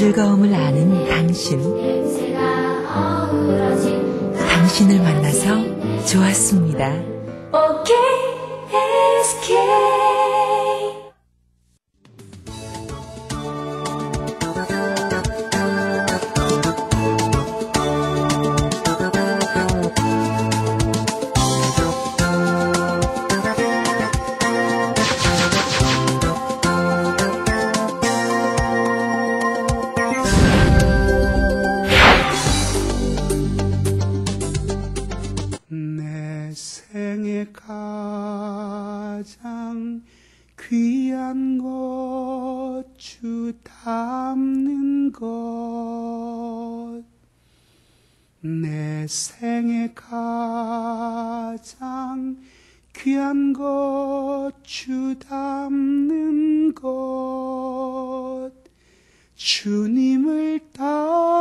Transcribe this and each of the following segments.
즐거움을 아는 당신. 당신을 만나서 좋았습니다. OKSK. 내 생에 가장 귀한 것, 주 닮는 것. 내 생에 가장 귀한 것, 주 닮는 것. 주님을 닮기를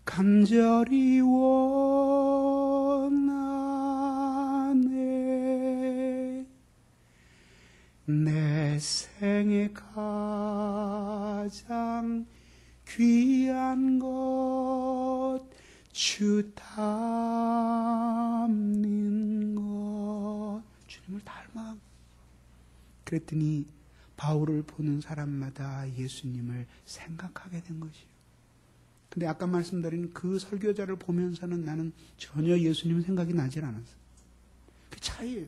간절히 원하네. 내 생에 가장 귀한 것, 주 닮는 것. 주님을 닮아. 그랬더니 바울을 보는 사람마다 예수님을 생각하게 된 것이에요. 근데 아까 말씀드린 그 설교자를 보면서는 나는 전혀 예수님 생각이 나질 않았어요. 그 차이예요.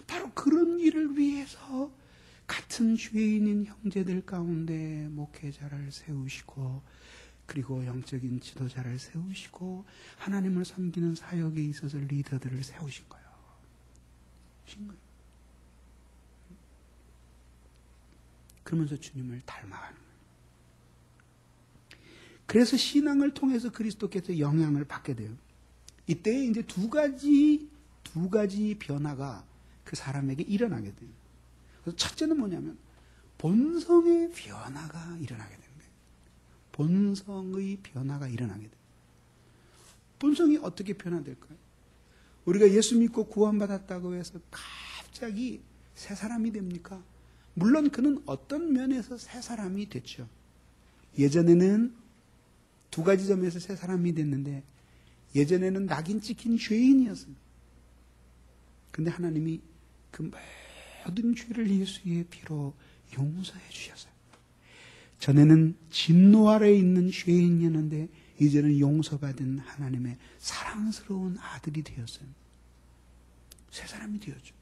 바로 그런 일을 위해서 같은 죄인인 형제들 가운데 목회자를 세우시고, 그리고 영적인 지도자를 세우시고, 하나님을 섬기는 사역에 있어서 리더들을 세우신 거예요. 그러면서 주님을 닮아가는 거예요. 그래서 신앙을 통해서 그리스도께서 영향을 받게 돼요. 이때 이제 두 가지 변화가 그 사람에게 일어나게 돼요. 그래서 첫째는 뭐냐면 본성의 변화가 일어나게 됩니다. 본성의 변화가 일어나게 돼요. 본성이 어떻게 변화될까요? 우리가 예수 믿고 구원받았다고 해서 갑자기 새 사람이 됩니까? 물론 그는 어떤 면에서 새 사람이 됐죠. 예전에는 두 가지 점에서 새 사람이 됐는데, 예전에는 낙인 찍힌 죄인이었어요. 근데 하나님이 그 모든 죄를 예수의 피로 용서해 주셨어요. 전에는 진노 아래에 있는 죄인이었는데 이제는 용서받은 하나님의 사랑스러운 아들이 되었어요. 새 사람이 되었죠.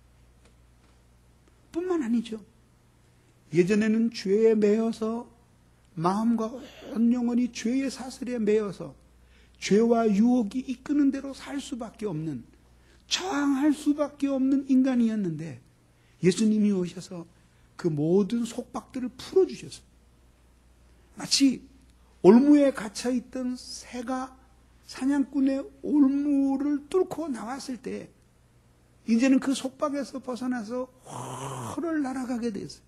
뿐만 아니죠. 예전에는 죄에 매여서 마음과 온 영혼이 죄의 사슬에 매여서 죄와 유혹이 이끄는 대로 살 수밖에 없는, 저항할 수밖에 없는 인간이었는데 예수님이 오셔서 그 모든 속박들을 풀어주셨어요. 마치 올무에 갇혀있던 새가 사냥꾼의 올무를 뚫고 나왔을 때 이제는 그 속박에서 벗어나서 훨훨 날아가게 됐어요.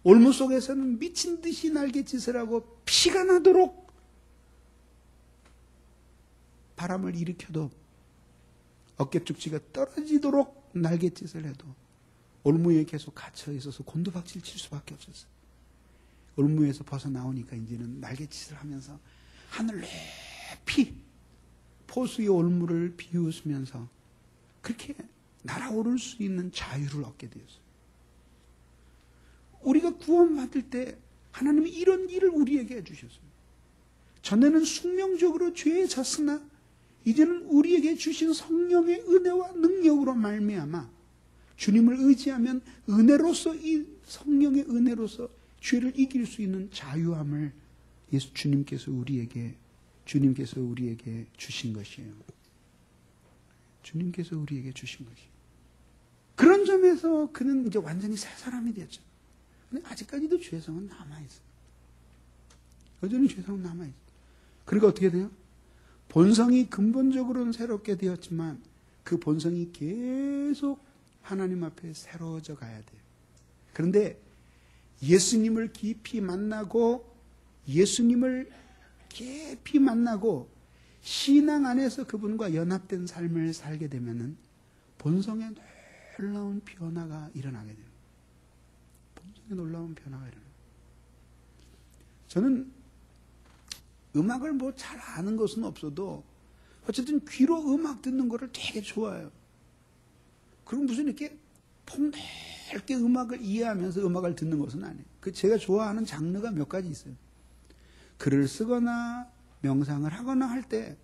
올무 속에서는 미친 듯이 날갯짓을 하고 피가 나도록 바람을 일으켜도 어깨쪽지가 떨어지도록 날갯짓을 해도 올무에 계속 갇혀 있어서 곤두박질 칠 수밖에 없었어요. 올무에서 벗어나오니까 이제는 날갯짓을 하면서 하늘 높이 포수의 올무를 비웃으면서 그렇게 날아오를 수 있는 자유를 얻게 되었어요. 우리가 구원받을 때 하나님이 이런 일을 우리에게 해주셨어요. 전에는 숙명적으로 죄에 졌으나 이제는 우리에게 주신 성령의 은혜와 능력으로 말미암아 주님을 의지하면 은혜로서, 이 성령의 은혜로서 죄를 이길 수 있는 자유함을 주님께서 우리에게 주신 것이에요. 주님께서 우리에게 주신 것이에요. 그런 점에서 그는 이제 완전히 새 사람이 됐죠. 근데 아직까지도 죄성은 남아있어요. 여전히 죄성은 남아있어요. 그러니까 어떻게 돼요? 본성이 근본적으로는 새롭게 되었지만 그 본성이 계속 하나님 앞에 새로워져 가야 돼요. 그런데 예수님을 깊이 만나고 신앙 안에서 그분과 연합된 삶을 살게 되면은 본성에 놀라운 변화가 일어나게 돼요. 본성에 놀라운 변화가 일어나요. 저는 음악을 뭐 잘 아는 것은 없어도 어쨌든 귀로 음악 듣는 거를 되게 좋아해요. 그리고 무슨 이렇게 폭넓게 음악을 이해하면서 음악을 듣는 것은 아니에요. 그 제가 좋아하는 장르가 몇 가지 있어요. 글을 쓰거나 명상을 하거나 할 때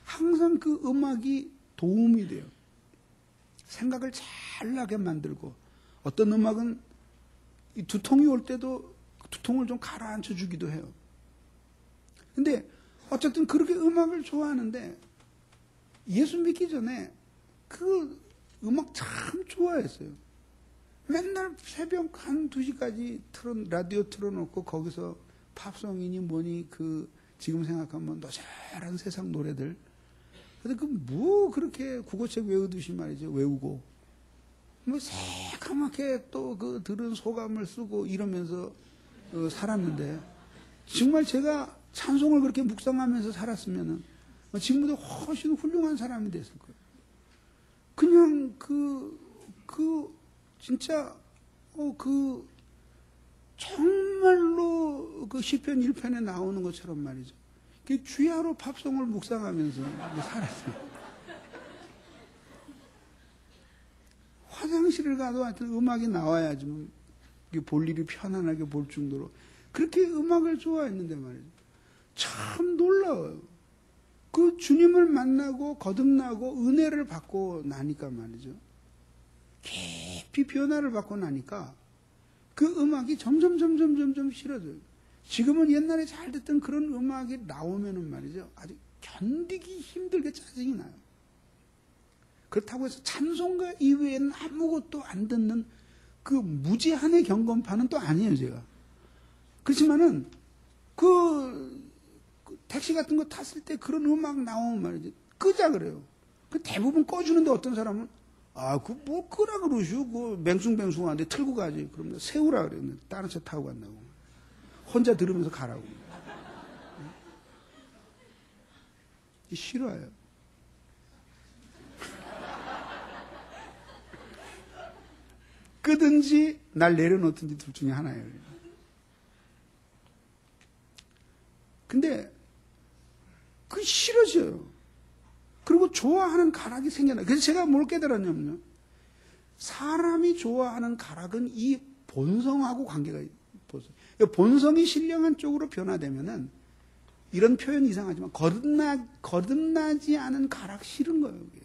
항상 그 음악이 도움이 돼요. 생각을 잘 나게 만들고, 어떤 음악은 이 두통이 올 때도 두통을 좀 가라앉혀 주기도 해요. 근데 어쨌든 그렇게 음악을 좋아하는데 예수 믿기 전에 그 음악 참 좋아했어요. 맨날 새벽 1, 2시까지 라디오 틀어놓고 거기서 팝송이니 뭐니 지금 생각하면 너절한 세상 노래들. 근데 뭐 그렇게 국어책 외우듯이 말이죠. 외우고. 뭐 새까맣게 또 들은 소감을 쓰고 이러면서 살았는데, 정말 제가 찬송을 그렇게 묵상하면서 살았으면은 지금보다 훨씬 훌륭한 사람이 됐을 거예요. 그냥 진짜 정말로 시편 1편에 나오는 것처럼 말이죠. 주야로 팝송을 묵상하면서 살았어요. 화장실을 가도 하여튼 음악이 나와야지만 볼 일이 편안하게 볼 정도로 그렇게 음악을 좋아했는데 말이죠. 참 놀라워요. 그 주님을 만나고 거듭나고 은혜를 받고 나니까 말이죠. 깊이 변화를 받고 나니까 그 음악이 점점 싫어져요. 지금은 옛날에 잘 듣던 그런 음악이 나오면은 말이죠. 아주 견디기 힘들게 짜증이 나요. 그렇다고 해서 찬송가 이외에는 아무것도 안 듣는 그 무지한의 경건파는 또 아니에요, 제가. 그렇지만은 택시 같은 거 탔을 때 그런 음악 나오면 말이죠. 끄자 그래요. 대부분 꺼주는데 어떤 사람은 뭐 끄라 그러시오. 맹숭맹숭한데 틀고 가지. 그러면 세우라 그래요. 다른 차 타고 간다고. 혼자 들으면서 가라고. 싫어요. 끄든지 날 내려놓든지 둘 중에 하나예요. 근데 싫어져요. 그리고 좋아하는 가락이 생겨나요. 그래서 제가 뭘 깨달았냐면요. 사람이 좋아하는 가락은 이 본성하고 관계가 있어요. 본성이 신령한 쪽으로 변화되면은 이런 표현 이상하지만 거듭나지 않은 가락 싫은 거예요. 그게.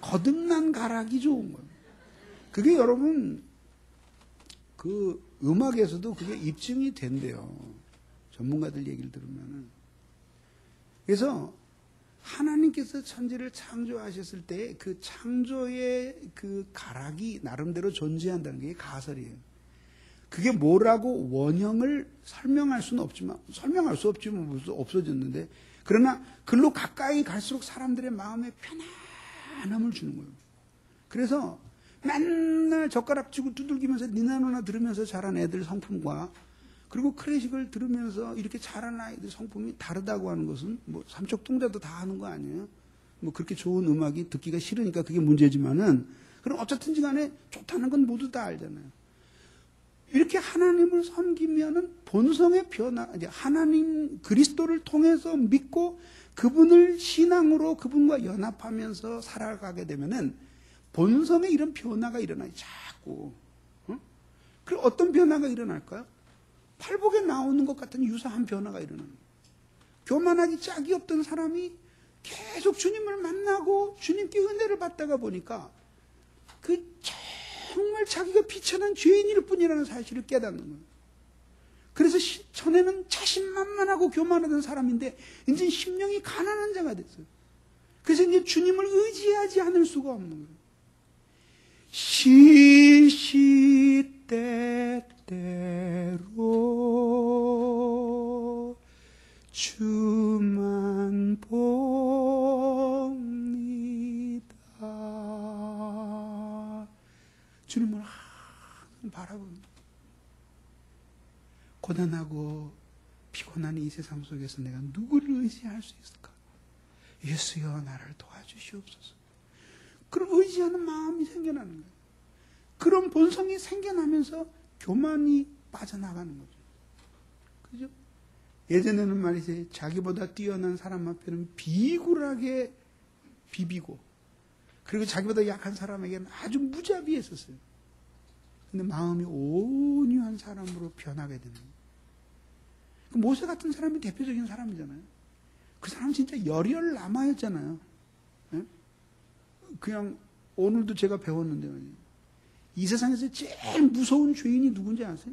거듭난 가락이 좋은 거예요. 그게 여러분 음악에서도 그게 입증이 된대요. 전문가들 얘기를 들으면은. 그래서 하나님께서 천지를 창조하셨을 때 그 창조의 그 가락이 나름대로 존재한다는 게 가설이에요. 그게 뭐라고 원형을 설명할 수는 없지만, 설명할 수 없지만 무슨 없어졌는데, 그러나 글로 가까이 갈수록 사람들의 마음에 편안함을 주는 거예요. 그래서 맨날 젓가락 쥐고 두들기면서 니나노나 들으면서 자란 애들 성품과 그리고 클래식을 들으면서 이렇게 자란 아이들 성품이 다르다고 하는 것은 뭐 삼척동자도 다 하는 거 아니에요? 뭐 그렇게 좋은 음악이 듣기가 싫으니까 그게 문제지만은, 그럼 어쨌든지 간에 좋다는 건 모두 다 알잖아요. 이렇게 하나님을 섬기면은 본성의 변화, 이제 하나님 그리스도를 통해서 믿고 그분을 신앙으로 그분과 연합하면서 살아가게 되면은 본성에 이런 변화가 일어나요. 자꾸. 그리고 어떤 변화가 일어날까요? 팔복에 나오는 것 같은 유사한 변화가 일어나는 거예요. 교만하기 짝이 없던 사람이 계속 주님을 만나고 주님께 은혜를 받다가 보니까 정말 자기가 비천한 죄인일 뿐이라는 사실을 깨닫는 거예요. 그래서 전에는 자신만만하고 교만하던 사람인데 이제 심령이 가난한 자가 됐어요. 그래서 이제 주님을 의지하지 않을 수가 없는 거예요. 시시때때로 주만 봅니다. 주님을 항상 바라봅니다. 고단하고 피곤한 이 세상 속에서 내가 누구를 의지할 수 있을까? 예수여 나를 도와주시옵소서. 그런 의지하는 마음이 생겨나는 거예요. 그런 본성이 생겨나면서 교만이 빠져나가는 거죠. 그죠? 예전에는 말이지 자기보다 뛰어난 사람 앞에는 비굴하게 비비고 그리고 자기보다 약한 사람에게는 아주 무자비했었어요. 근데 마음이 온유한 사람으로 변하게 되는 거예요. 모세 같은 사람이 대표적인 사람이잖아요. 그 사람 진짜 열혈남아였잖아요. 예? 그냥 오늘도 제가 배웠는데 이 세상에서 제일 무서운 죄인이 누군지 아세요?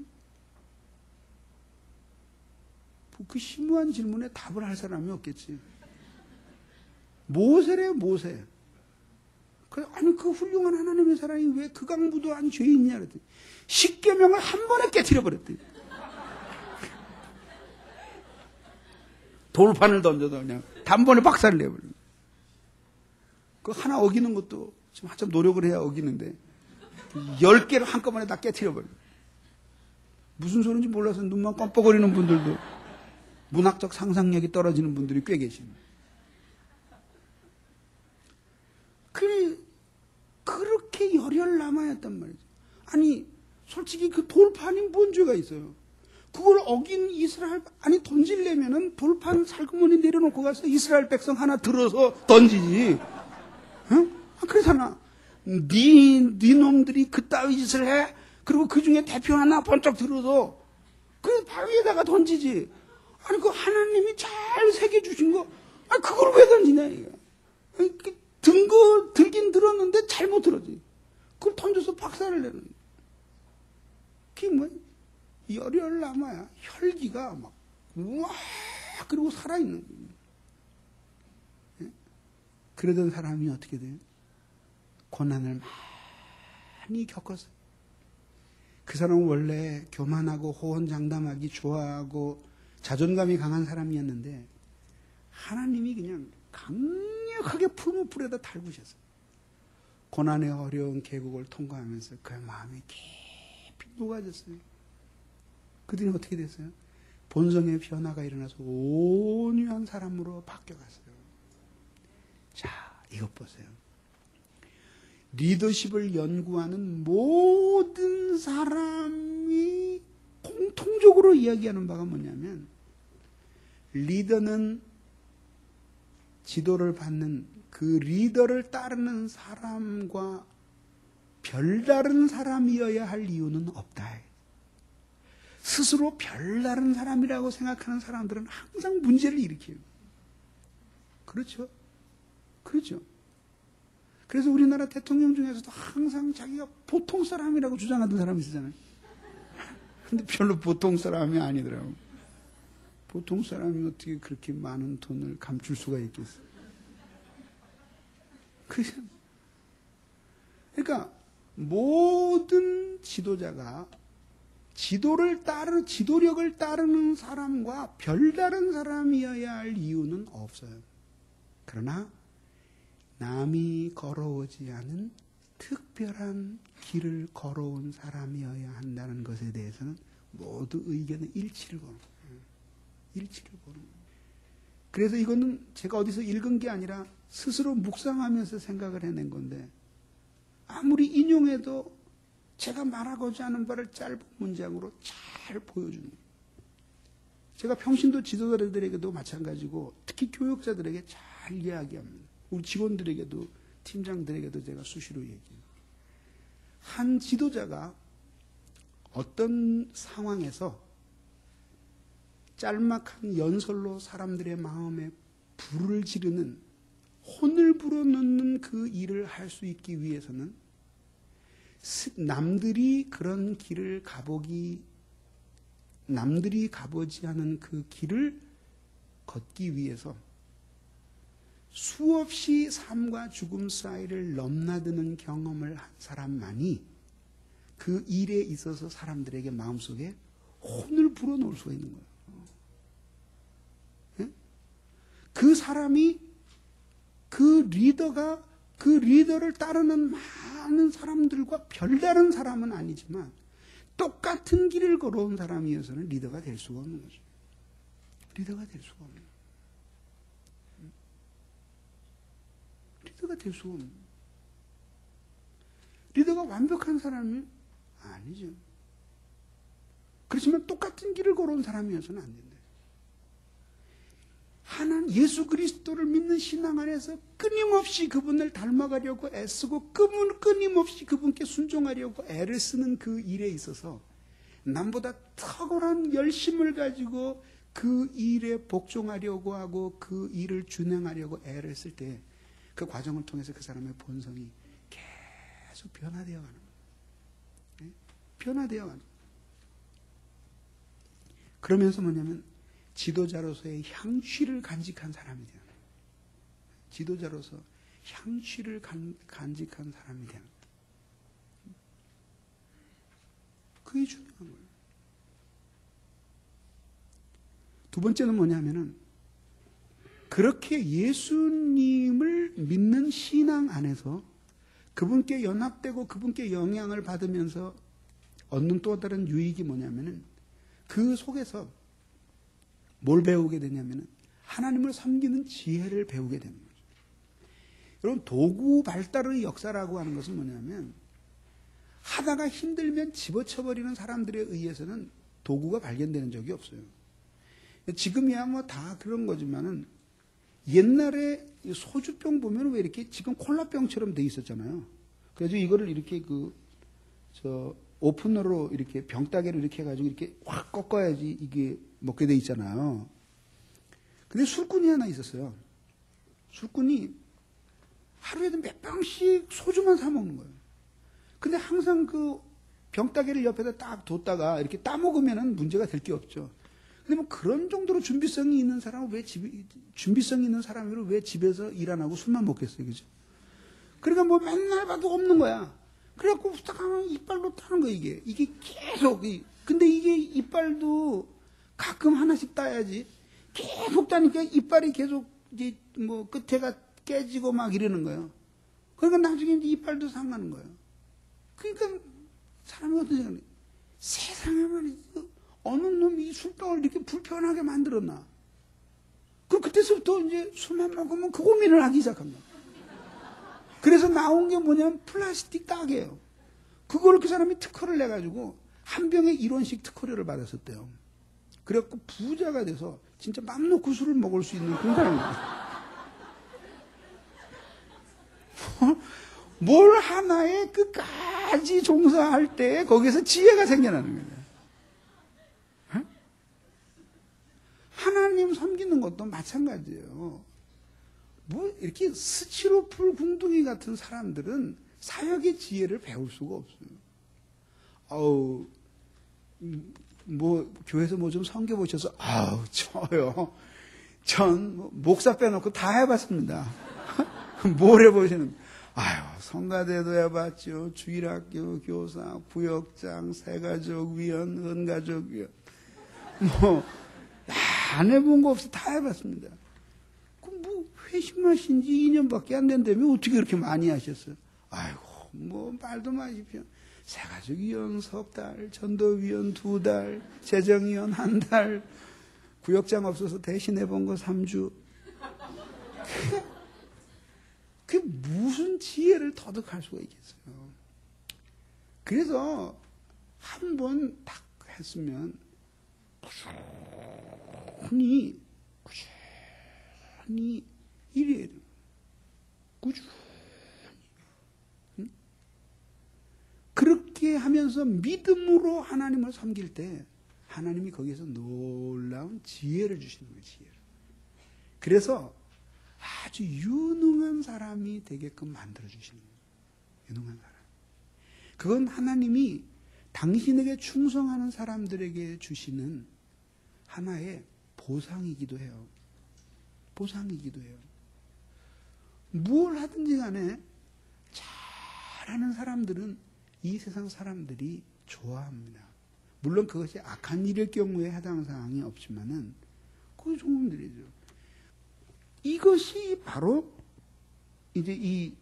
그 심오한 질문에 답을 할 사람이 없겠지. 모세래 모세. 아니 그 훌륭한 하나님의 사람이 왜 극악무도한 죄인이냐 그랬더니 십계명을 한 번에 깨트려 버렸대. 돌판을 던져도 그냥 단번에 박살을 내버려. 그 하나 어기는 것도 지금 한참 노력을 해야 어기는데 10개를 한꺼번에 다 깨트려 버려. 무슨 소리인지 몰라서 눈만 껌뻑거리는 분들도 문학적 상상력이 떨어지는 분들이 꽤 계십니다. 그렇게 열혈남아였단 말이죠. 아니 솔직히 그 돌판이 뭔 죄가 있어요. 그걸 어긴 이스라엘, 아니 던지려면은 돌판 살그머니 내려놓고 가서 이스라엘 백성 하나 들어서 던지지. 응? 그렇잖아. 네 놈들이 그따위 짓을 해? 그리고 그 중에 대표 하나 번쩍 들어서 그 바위에다가 던지지. 아니 그 하나님이 잘 새겨주신 거, 아니 그걸 왜 던지냐 이거. 들긴 들었는데 잘못 들었지. 그걸 던져서 박살을 내는. 그게 뭐야? 열혈남아야. 혈기가 막 우와 그리고 살아있는 거예요. 예? 그러던 사람이 어떻게 돼요? 고난을 많이 겪었어요. 그 사람은 원래 교만하고 호언장담하기 좋아하고 자존감이 강한 사람이었는데 하나님이 그냥 강력하게 풀무불에다 달구셨어요. 고난의 어려운 계곡을 통과하면서 그 마음이 깊이 녹아졌어요. 그들이 어떻게 됐어요? 본성의 변화가 일어나서 온유한 사람으로 바뀌어갔어요. 자, 이것 보세요. 리더십을 연구하는 모든 사람이 공통적으로 이야기하는 바가 뭐냐면 리더는 지도를 받는 그 리더를 따르는 사람과 별다른 사람이어야 할 이유는 없다. 스스로 별다른 사람이라고 생각하는 사람들은 항상 문제를 일으켜요. 그렇죠? 그렇죠? 그래서 우리나라 대통령 중에서도 항상 자기가 보통 사람이라고 주장하던 사람이 있었잖아요. 근데 별로 보통 사람이 아니더라고요. 보통 사람이 어떻게 그렇게 많은 돈을 감출 수가 있겠어요? 그러니까 모든 지도자가 지도력을 따르는 사람과 별다른 사람이어야 할 이유는 없어요. 그러나 남이 걸어오지 않은 특별한 길을 걸어온 사람이어야 한다는 것에 대해서는 모두 의견의 일치를 보는 거예요. 일치를 보는 거예요. 그래서 이거는 제가 어디서 읽은 게 아니라 스스로 묵상하면서 생각을 해낸 건데 아무리 인용해도 제가 말하고자 하는 바를 짧은 문장으로 잘 보여주는 거예요. 제가 평신도 지도자들에게도 마찬가지고 특히 교육자들에게 잘 이야기합니다. 우리 직원들에게도 팀장들에게도 제가 수시로 얘기해요. 한 지도자가 어떤 상황에서 짤막한 연설로 사람들의 마음에 불을 지르는 혼을 불어넣는 그 일을 할 수 있기 위해서는 남들이 그런 길을 남들이 가보지 않은 그 길을 걷기 위해서 수없이 삶과 죽음 사이를 넘나드는 경험을 한 사람만이 그 일에 있어서 사람들에게 마음속에 혼을 불어넣을 수가 있는 거예요. 예? 그 사람이 그 리더가 그 리더를 따르는 많은 사람들과 별다른 사람은 아니지만 똑같은 길을 걸어온 사람이어서는 리더가 될 수가 없는 거죠. 리더가 될 수가 없는. 리더가 될 수가 없는. 리더가 완벽한 사람이 아니죠. 그렇지만 똑같은 길을 걸어온 사람이어서는 안 된다. 하나님 예수 그리스도를 믿는 신앙 안에서 끊임없이 그분을 닮아가려고 애쓰고 끊임없이 그분께 순종하려고 애를 쓰는 그 일에 있어서 남보다 탁월한 열심을 가지고 그 일에 복종하려고 하고 그 일을 준행하려고 애를 쓸 때 그 과정을 통해서 그 사람의 본성이 계속 변화되어 가는 거예요. 변화되어 가는 거예요. 그러면서 뭐냐면 지도자로서의 향취를 간직한 사람이 되는 거예요. 지도자로서 향취를 간직한 사람이 되는 거예요. 그게 중요한 거예요. 두 번째는 뭐냐면은 그렇게 예수님을 믿는 신앙 안에서 그분께 연합되고 그분께 영향을 받으면서 얻는 또 다른 유익이 뭐냐면은 그 속에서 뭘 배우게 되냐면은 하나님을 섬기는 지혜를 배우게 되는 거죠. 여러분 도구 발달의 역사라고 하는 것은 뭐냐면 하다가 힘들면 집어쳐버리는 사람들에 의해서는 도구가 발견되는 적이 없어요. 지금이야 뭐 다 그런 거지만은 옛날에 소주병 보면 왜 이렇게 지금 콜라병처럼 돼 있었잖아요. 그래서 이거를 이렇게 오프너로 이렇게 병따개로 이렇게 해가지고 이렇게 확 꺾어야지 이게 먹게 돼 있잖아요. 근데 술꾼이 하나 있었어요. 술꾼이 하루에도 몇 병씩 소주만 사 먹는 거예요. 근데 항상 그 병따개를 옆에다 딱 뒀다가 이렇게 따먹으면은 문제가 될 게 없죠. 근데 뭐 그런 정도로 준비성이 있는 사람은 준비성이 있는 사람으로 왜 집에서 일 안 하고 술만 먹겠어요, 그죠? 그러니까 뭐 맨날 봐도 없는 거야. 그래갖고 딱 하면 이빨로 따는 거야, 이게. 이게 계속. 근데 이게 이빨도 가끔 하나씩 따야지. 계속 따니까 이빨이 계속 이제 뭐 끝에가 깨지고 막 이러는 거예요. 그러니까 나중에 이제 이빨도 상하는 거예요. 그러니까 사람이 어떤 생각이 세상에 말이지. 어느 놈이 이 술병을 이렇게 불편하게 만들었나. 그때서부터 이제 술만 먹으면 그 고민을 하기 시작합니다. 그래서 나온 게 뭐냐면 플라스틱 따개예요. 그거를 그 사람이 특허를 내가지고 한 병에 1원씩 특허료를 받았었대요. 그래갖고 부자가 돼서 진짜 맘 놓고 술을 먹을 수 있는 그런 사람이에요. 뭘 하나에 끝까지 종사할 때 거기서 지혜가 생겨나는 거예요. 하나님 섬기는 것도 마찬가지예요. 뭐 이렇게 스치로풀 궁둥이 같은 사람들은 사역의 지혜를 배울 수가 없어요. 뭐 교회에서 뭐 좀 섬겨 보셔서 저요. 전 목사 빼놓고 다 해봤습니다. 뭘 해보시는? 성가대도 해봤죠. 주일학교 교사, 구역장, 새가족위원, 은가족위원. 안 해본 거 없어 다 해봤습니다. 뭐 회심하신 지 2년밖에 안 된다면 어떻게 그렇게 많이 하셨어요? 뭐 말도 마십시오. 새가족위원 3달, 전도위원 2달, 재정위원 1달, 구역장 없어서 대신해 본 거 3주. 그게 무슨 지혜를 터득할 수가 있겠어요. 그래서 한 번 딱 했으면 꾸준히 일해야 돼요. 꾸준히. 그렇게 하면서 믿음으로 하나님을 섬길 때 하나님이 거기에서 놀라운 지혜를 주시는 거예요. 지혜를. 그래서 아주 유능한 사람이 되게끔 만들어주시는 거예요. 유능한 사람. 그건 하나님이 당신에게 충성하는 사람들에게 주시는 하나의 보상이기도 해요. 보상이기도 해요. 뭘 하든지 간에 잘하는 사람들은 이 세상 사람들이 좋아합니다. 물론 그것이 악한 일일 경우에 해당 사항이 없지만은 그게 좋은 일이죠. 이것이 바로 이제 이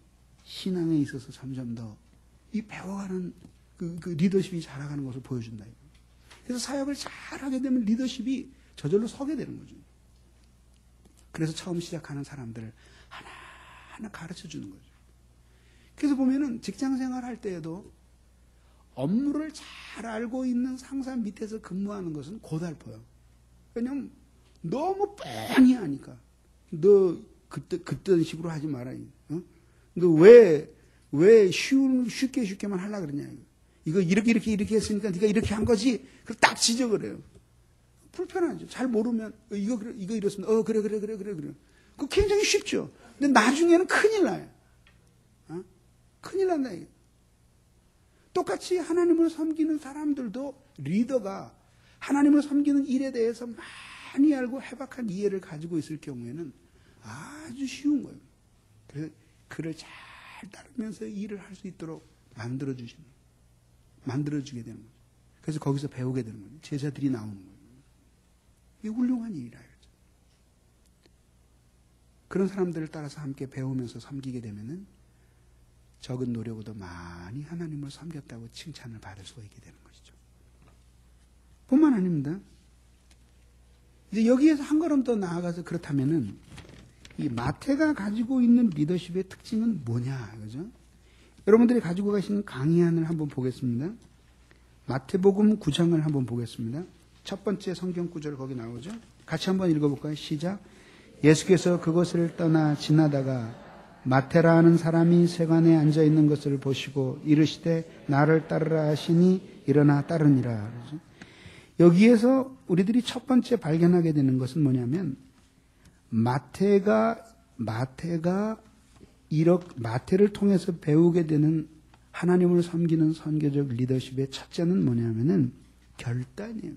신앙에 있어서 점점 더 이 배워가는 그 리더십이 자라가는 것을 보여준다. 그래서 사역을 잘하게 되면 리더십이 저절로 서게 되는 거죠. 그래서 처음 시작하는 사람들을 하나하나 가르쳐 주는 거죠. 그래서 보면은 직장 생활 할 때에도 업무를 잘 알고 있는 상사 밑에서 근무하는 것은 고달퍼요. 왜냐면 너무 뻔히 하니까. 너 그딴 식으로 하지 마라. 어? 너 왜 쉽게만 하려고 그러냐. 이거 이렇게 했으니까 네가 이렇게 한 거지. 그걸 딱 지적을 해요. 불편하죠. 잘 모르면 이거 이렇습니다. 그래. 그거 굉장히 쉽죠. 근데 나중에는 큰일 나요. 큰일 난다. 이게. 똑같이 하나님을 섬기는 사람들도 리더가 하나님을 섬기는 일에 대해서 많이 알고 해박한 이해를 가지고 있을 경우에는 아주 쉬운 거예요. 그래서 그를 잘 따르면서 일을 할 수 있도록 만들어주게 되는 거죠. 그래서 거기서 배우게 되는 거예요. 제자들이 나오는 거예요. 이게 훌륭한 일이라. 그런 사람들을 따라서 함께 배우면서 섬기게 되면은 적은 노력으로도 많이 하나님을 섬겼다고 칭찬을 받을 수가 있게 되는 것이죠. 뿐만 아닙니다. 이제 여기에서 한 걸음 더 나아가서 그렇다면은 이 마태가 가지고 있는 리더십의 특징은 뭐냐, 그죠? 여러분들이 가지고 가시는 강의안을 한번 보겠습니다. 마태복음 9장을 한번 보겠습니다. 첫 번째 성경 구절 거기 나오죠? 같이 한번 읽어볼까요? 시작. 예수께서 그곳을 떠나 지나다가 마태라 하는 사람이 세관에 앉아 있는 것을 보시고 이르시되 나를 따르라 하시니 일어나 따르니라. 그렇죠? 여기에서 우리들이 첫 번째 발견하게 되는 것은 뭐냐면 마태를 통해서 배우게 되는 하나님을 섬기는 선교적 리더십의 첫째는 뭐냐면은 결단이에요.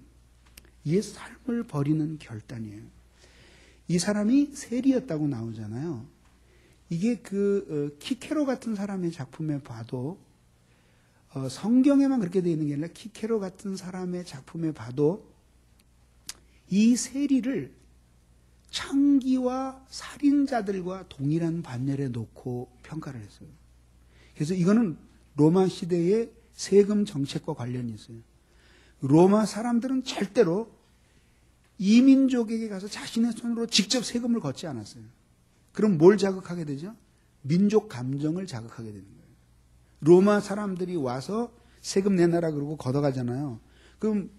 옛 삶을 버리는 결단이에요. 이 사람이 세리였다고 나오잖아요. 이게 키케로 같은 사람의 작품에 봐도 성경에만 그렇게 되어 있는 게 아니라 키케로 같은 사람의 작품에 봐도 이 세리를 창기와 살인자들과 동일한 반열에 놓고 평가를 했어요. 그래서 이거는 로마 시대의 세금 정책과 관련이 있어요. 로마 사람들은 절대로 이민족에게 가서 자신의 손으로 직접 세금을 걷지 않았어요. 그럼 뭘 자극하게 되죠? 민족 감정을 자극하게 되는 거예요. 로마 사람들이 와서 세금 내놔라 그러고 걷어가잖아요. 그럼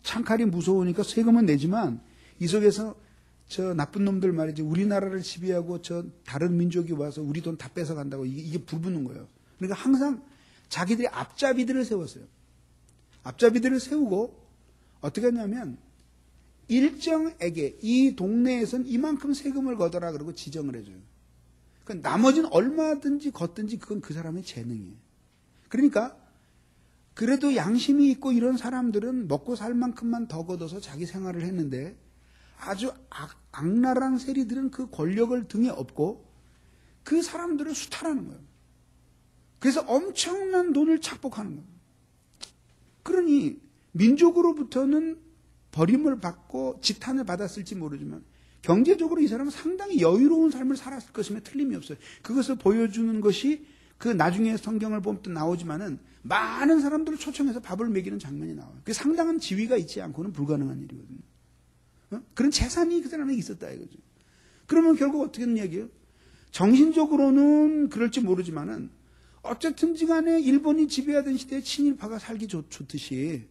창칼이 무서우니까 세금은 내지만 이 속에서 저 나쁜 놈들 말이지 우리나라를 지배하고 저 다른 민족이 와서 우리 돈 다 뺏어간다고 이게 불붙는 거예요. 그러니까 항상 자기들이 앞잡이들을 세웠어요. 앞잡이들을 세우고 어떻게 했냐면 일정에게 이 동네에선 이만큼 세금을 걷어라 그러고 지정을 해줘요. 그러니까 나머지는 얼마든지 걷든지 그건 그 사람의 재능이에요. 그러니까 그래도 양심이 있고 이런 사람들은 먹고 살 만큼만 더 걷어서 자기 생활을 했는데 아주 악랄한 세리들은 그 권력을 등에 업고 그 사람들을 수탈하는 거예요. 그래서 엄청난 돈을 착복하는 거예요. 그러니 민족으로부터는 버림을 받고 지탄을 받았을지 모르지만 경제적으로 이 사람은 상당히 여유로운 삶을 살았을 것임에 틀림이 없어요. 그것을 보여주는 것이 그 나중에 성경을 보면 또 나오지만은 많은 사람들을 초청해서 밥을 먹이는 장면이 나와요. 그 상당한 지위가 있지 않고는 불가능한 일이거든요. 그런 재산이 그 사람에게 있었다 이거죠. 그러면 결국 어떻게 하는 얘기예요? 정신적으로는 그럴지 모르지만은 어쨌든지 간에 일본이 지배하던 시대에 친일파가 살기 좋듯이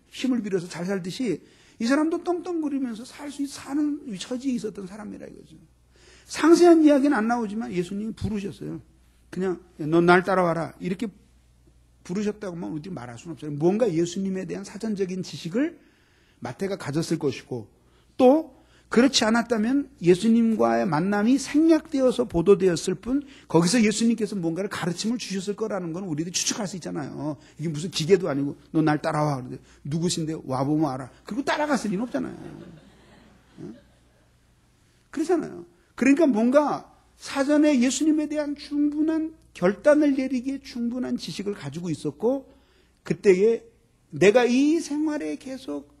힘을 빌어서 잘 살듯이 이 사람도 떵떵거리면서 사는 처지에 있었던 사람이라 이거죠. 상세한 이야기는 안 나오지만 예수님이 부르셨어요. 그냥 너 날 따라와라 이렇게 부르셨다고만 우리 말할 수는 없어요. 뭔가 예수님에 대한 사전적인 지식을 마태가 가졌을 것이고 또 그렇지 않았다면 예수님과의 만남이 생략되어서 보도되었을 뿐 거기서 예수님께서 뭔가를 가르침을 주셨을 거라는 건 우리들이 추측할 수 있잖아요. 이게 무슨 기계도 아니고 너 날 따라와. 그런데 누구신데 와보면 알아. 그리고 따라갔을 리는 없잖아요. 그렇잖아요. 그러니까 뭔가 사전에 예수님에 대한 충분한 결단을 내리기에 충분한 지식을 가지고 있었고 그때에 내가 이 생활에 계속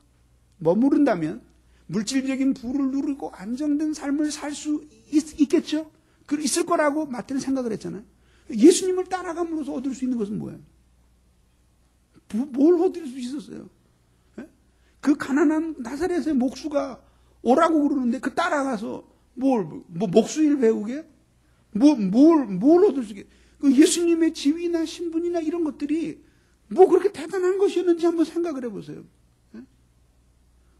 머무른다면 물질적인 부를 누리고 안정된 삶을 살 수 있겠죠? 있을 거라고 마태는 생각을 했잖아요. 예수님을 따라감으로써 얻을 수 있는 것은 뭐예요? 뭘 얻을 수 있었어요? 그 가난한 나사렛의 목수가 오라고 그러는데 그 따라가서 목수일 배우게? 뭘 얻을 수 있게? 그 예수님의 지위나 신분이나 이런 것들이 뭐 그렇게 대단한 것이었는지 한번 생각을 해보세요.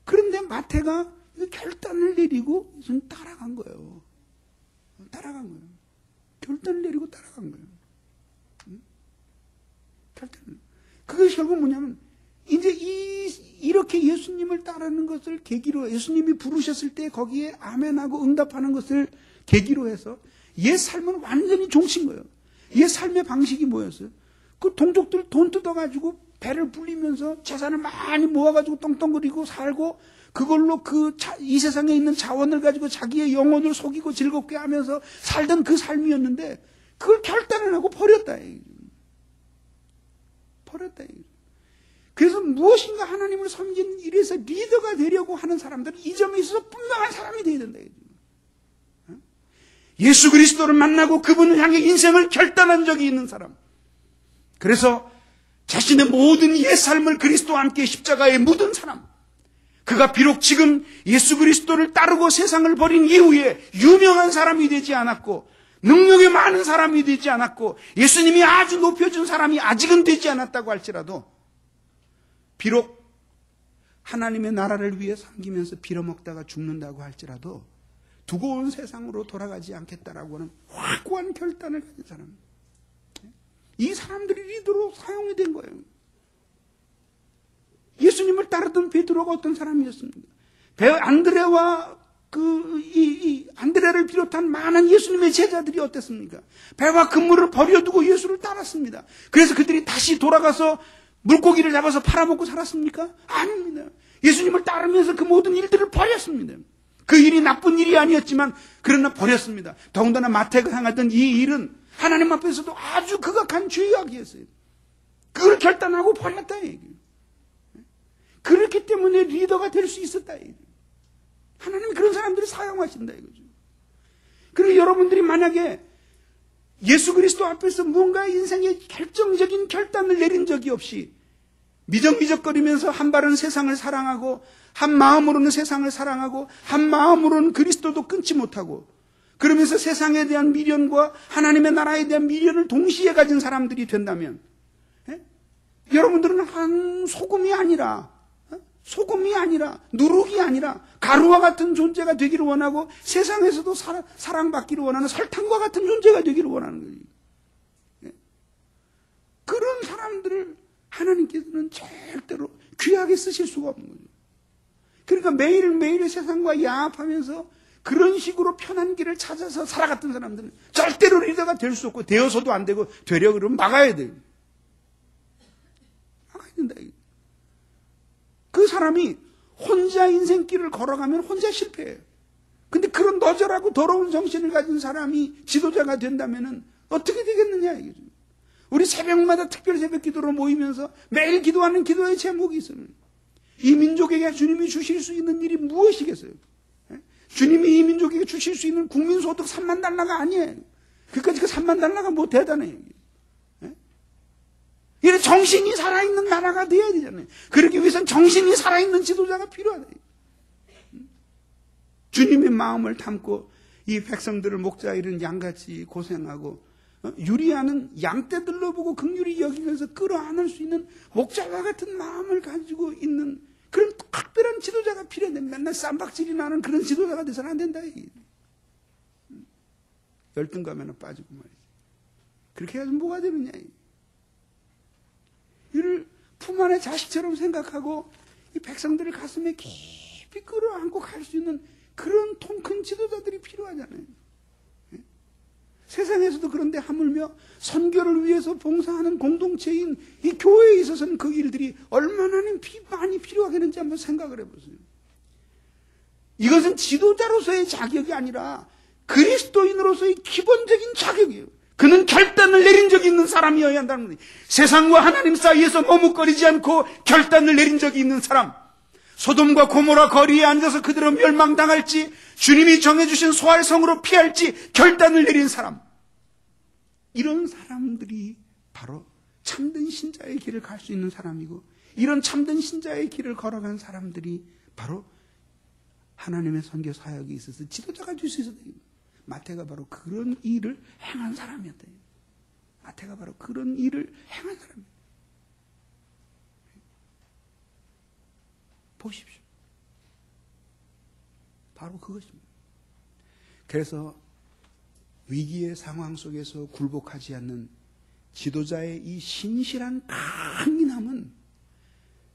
그런데 마태가 결단을 내리고 예수님 따라간 거예요. 결단을 내리고 따라간 거예요. 그것이 결국 뭐냐면, 이제 이렇게 예수님을 따르는 것을 계기로, 예수님이 부르셨을 때 거기에 아멘하고 응답하는 것을 계기로 해서 옛 삶은 완전히 종친 거예요. 옛 삶의 방식이 뭐였어요? 그 동족들 돈 뜯어가지고 배를 불리면서 재산을 많이 모아가지고 떵떵거리고 살고, 그걸로 이 세상에 있는 자원을 가지고 자기의 영혼을 속이고 즐겁게 하면서 살던 그 삶이었는데, 그걸 결단을 하고 버렸다. 그래서 무엇인가 하나님을 섬기는 일에서 리더가 되려고 하는 사람들은 이 점에 있어서 분명한 사람이 되어야 된다. 예수 그리스도를 만나고 그분을 향해 인생을 결단한 적이 있는 사람. 그래서 자신의 모든 옛 삶을 그리스도와 함께 십자가에 묻은 사람. 그가 비록 지금 예수 그리스도를 따르고 세상을 버린 이후에 유명한 사람이 되지 않았고, 능력이 많은 사람이 되지 않았고, 예수님이 아주 높여준 사람이 아직은 되지 않았다고 할지라도, 비록 하나님의 나라를 위해 섬기면서 빌어먹다가 죽는다고 할지라도 두고 온 세상으로 돌아가지 않겠다라고 하는 확고한 결단을 가진 사람. 이 사람들이 리더로 사용이 된 거예요. 예수님을 따르던 베드로가 어떤 사람이었습니까? 안드레와 안드레를 비롯한 많은 예수님의 제자들이 어땠습니까? 배와 그물을 버려두고 예수를 따랐습니다. 그래서 그들이 다시 돌아가서 물고기를 잡아서 팔아먹고 살았습니까? 아닙니다. 예수님을 따르면서 그 모든 일들을 버렸습니다. 그 일이 나쁜 일이 아니었지만 그러나 버렸습니다. 더군다나 마태가 향하던 이 일은 하나님 앞에서도 아주 극악한 죄악이었어요. 그걸 결단하고 버렸다 얘기예요. 그렇기 때문에 리더가 될 수 있었다 얘기예요. 하나님이 그런 사람들을 사용하신다 이거죠. 그리고 여러분들이 만약에 예수 그리스도 앞에서 뭔가 인생의 결정적인 결단을 내린 적이 없이 미적미적거리면서 한 발은 세상을 사랑하고 한 마음으로는 세상을 사랑하고 한 마음으로는 그리스도도 끊지 못하고, 그러면서 세상에 대한 미련과 하나님의 나라에 대한 미련을 동시에 가진 사람들이 된다면, 여러분들은 한 소금이 아니라 누룩이 아니라 가루와 같은 존재가 되기를 원하고, 세상에서도 사랑받기를 원하는 설탕과 같은 존재가 되기를 원하는 거예요. 그런 사람들을 하나님께서는 절대로 귀하게 쓰실 수가 없는 거죠. 그러니까 매일매일 세상과 야합하면서 그런 식으로 편한 길을 찾아서 살아갔던 사람들은 절대로 리더가 될 수 없고, 되어서도 안 되고, 되려 그러면 막아야 돼요. 막아야 된다. 그 사람이 혼자 인생길을 걸어가면 혼자 실패해요. 근데 그런 너절하고 더러운 정신을 가진 사람이 지도자가 된다면 어떻게 되겠느냐 이거죠. 우리 새벽마다 특별 새벽 기도로 모이면서 매일 기도하는 기도의 제목이 있습니다. 이 민족에게 주님이 주실 수 있는 일이 무엇이겠어요? 주님이 이 민족에게 주실 수 있는 국민소득 3만 달러가 아니에요. 그까지 그 3만 달러가 뭐 대단해요. 이래 정신이 살아있는 나라가 되어야 되잖아요. 그러기 위해서는 정신이 살아있는 지도자가 필요하다. 주님의 마음을 담고 이 백성들을 목자 잃은 양같이 고생하고 유리하는 양떼들로 보고 긍휼히 여기면서 끌어안을 수 있는 목자와 같은 마음을 가지고 있는 그런 특별한 지도자가 필요한데, 맨날 쌈박질이 나는 그런 지도자가 돼서는 안 된다. 열등감에는 빠지고 말이지. 그렇게 해서 뭐가 되느냐. 이를 품 안의 자식처럼 생각하고 이 백성들을 가슴에 깊이 끌어안고 갈 수 있는 그런 통 큰 지도자들이 필요하잖아요. 세상에서도 그런데 하물며 선교를 위해서 봉사하는 공동체인 이 교회에 있어서는 그 일들이 얼마나 많이 필요하겠는지 한번 생각을 해보세요. 이것은 지도자로서의 자격이 아니라 그리스도인으로서의 기본적인 자격이에요. 그는 결단을 내린 적이 있는 사람이어야 한다는 거예요. 세상과 하나님 사이에서 머뭇거리지 않고 결단을 내린 적이 있는 사람. 소돔과 고모라 거리에 앉아서 그대로 멸망당할지 주님이 정해주신 소알성으로 피할지 결단을 내린 사람. 이런 사람들이 바로 참된 신자의 길을 갈 수 있는 사람이고, 이런 참된 신자의 길을 걸어간 사람들이 바로 하나님의 선교 사역에 있어서 지도자가 될 수 있었다. 마태가 바로 그런 일을 행한 사람이었다. 마태가 바로 그런 일을 행한 사람이었다. 보십시오. 바로 그것입니다. 그래서 위기의 상황 속에서 굴복하지 않는 지도자의 이 신실한 강인함은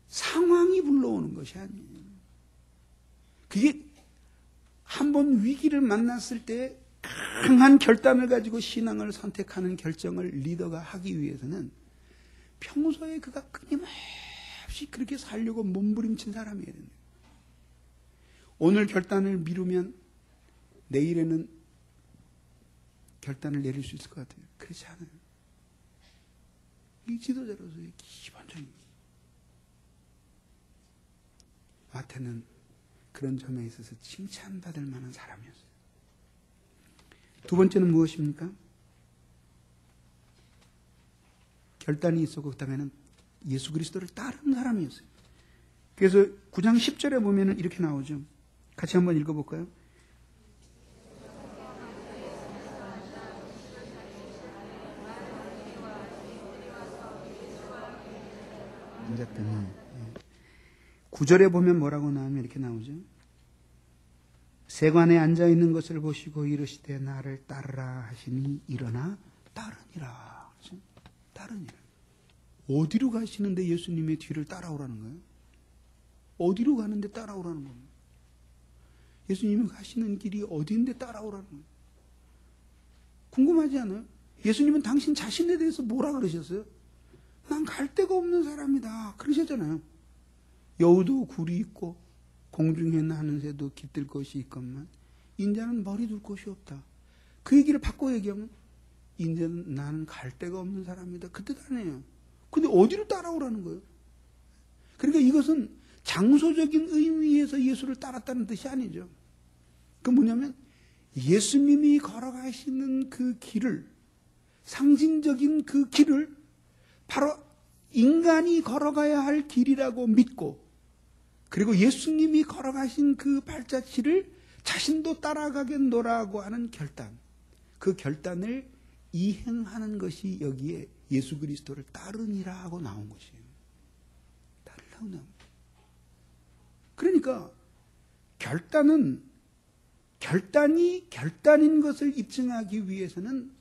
상황이 불러오는 것이 아니에요. 그게 한번 위기를 만났을 때 강한 결단을 가지고 신앙을 선택하는 결정을 리더가 하기 위해서는 평소에 그가 끊임없이 그렇게 살려고 몸부림친 사람이어야 된다. 오늘 결단을 미루면 내일에는 결단을 내릴 수 있을 것 같아요. 그렇지 않아요. 이 지도자로서의 기본적인 마태는 그런 점에 있어서 칭찬받을 만한 사람이었어요. 두 번째는 무엇입니까? 결단이 있었고 그 다음에는 예수 그리스도를 따르는 사람이었어요. 그래서 9장 10절에 보면 이렇게 나오죠. 같이 한번 읽어볼까요? 앉았더니 9절에 보면 뭐라고 나오면 이렇게 나오죠. 세관에 앉아있는 것을 보시고 이르시되 나를 따르라 하시니 일어나 따르니라. 따르니라. 어디로 가시는데 예수님의 뒤를 따라오라는 거예요? 어디로 가는데 따라오라는 겁니다. 예수님이 가시는 길이 어디인데 따라오라는 거예요? 궁금하지 않아요? 예수님은 당신 자신에 대해서 뭐라 그러셨어요? 난 갈 데가 없는 사람이다 그러셨잖아요. 여우도 굴이 있고 공중에 나는 새도 깃들 것이 있건만 인자는 머리 둘 곳이 없다. 그 얘기를 바꿔 얘기하면 인자는 나는 갈 데가 없는 사람이다 그 뜻 아니에요. 근데 어디로 따라오라는 거예요? 그러니까 이것은 장소적인 의미에서 예수를 따랐다는 뜻이 아니죠. 그 뭐냐면 예수님이 걸어가시는 그 길을, 상징적인 그 길을 바로 인간이 걸어가야 할 길이라고 믿고, 그리고 예수님이 걸어가신 그 발자취를 자신도 따라가겠노라고 하는 결단, 그 결단을 이행하는 것이 여기에 예수 그리스도를 따르니라 하고 나온 것이에요. 따르라고 나온 거예요. 그러니까 결단이 결단인 것을 입증하기 위해서는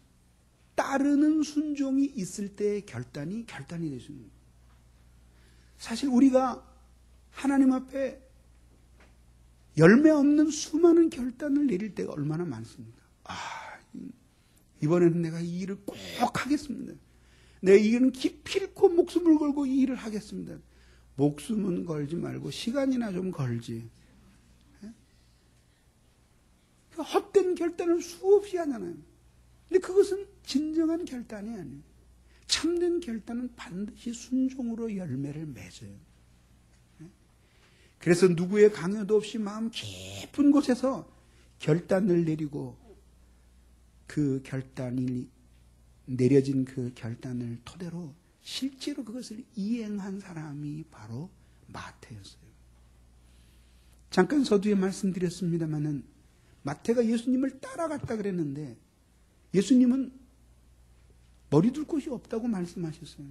따르는 순종이 있을 때의 결단이 될 수 있는 거예요. 사실 우리가 하나님 앞에 열매 없는 수많은 결단을 내릴 때가 얼마나 많습니까? 이번에는 내가 이 일을 꼭 하겠습니다. 내가 이 일은 기필코 목숨을 걸고 이 일을 하겠습니다. 목숨은 걸지 말고 시간이나 좀 걸지. 헛된 결단을 수없이 하잖아요. 근데 그것은 진정한 결단이 아니에요. 참된 결단은 반드시 순종으로 열매를 맺어요. 그래서 누구의 강요도 없이 마음 깊은 곳에서 결단을 내리고 그 결단이 내려진 그 결단을 토대로 실제로 그것을 이행한 사람이 바로 마태였어요. 잠깐 서두에 말씀드렸습니다마는 마태가 예수님을 따라갔다 그랬는데 예수님은 머리 둘 곳이 없다고 말씀하셨어요.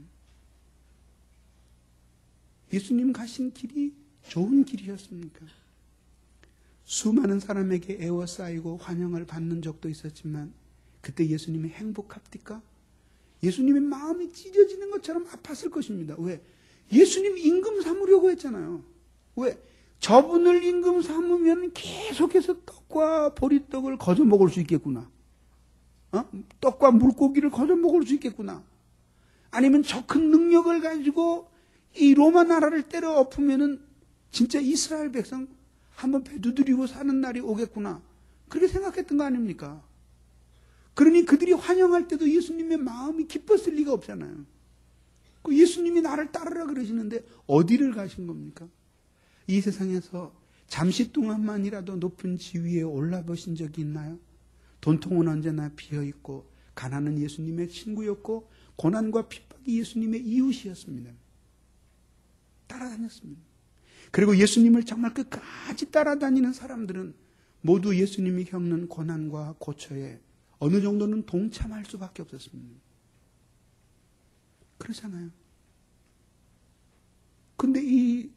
예수님 가신 길이 좋은 길이었습니까? 수많은 사람에게 애워싸이고 환영을 받는 적도 있었지만 그때 예수님이 행복합니까? 예수님의 마음이 찢어지는 것처럼 아팠을 것입니다. 왜? 예수님 임금 삼으려고 했잖아요. 왜? 저분을 임금 삼으면 계속해서 떡과 보리떡을 거저 먹을 수 있겠구나. 떡과 물고기를 거저 먹을 수 있겠구나. 아니면 저 큰 능력을 가지고 이 로마 나라를 때려 엎으면은 진짜 이스라엘 백성 한번 배 두드리고 사는 날이 오겠구나. 그렇게 생각했던 거 아닙니까? 그러니 그들이 환영할 때도 예수님의 마음이 기뻤을 리가 없잖아요. 그 예수님이 나를 따르라 그러시는데 어디를 가신 겁니까? 이 세상에서 잠시 동안만이라도 높은 지위에 올라보신 적이 있나요? 돈통은 언제나 비어있고 가난은 예수님의 친구였고 고난과 핍박이 예수님의 이웃이었습니다. 따라다녔습니다. 그리고 예수님을 정말 끝까지 따라다니는 사람들은 모두 예수님이 겪는 고난과 고초에 어느 정도는 동참할 수밖에 없었습니다. 그렇잖아요. 근데 이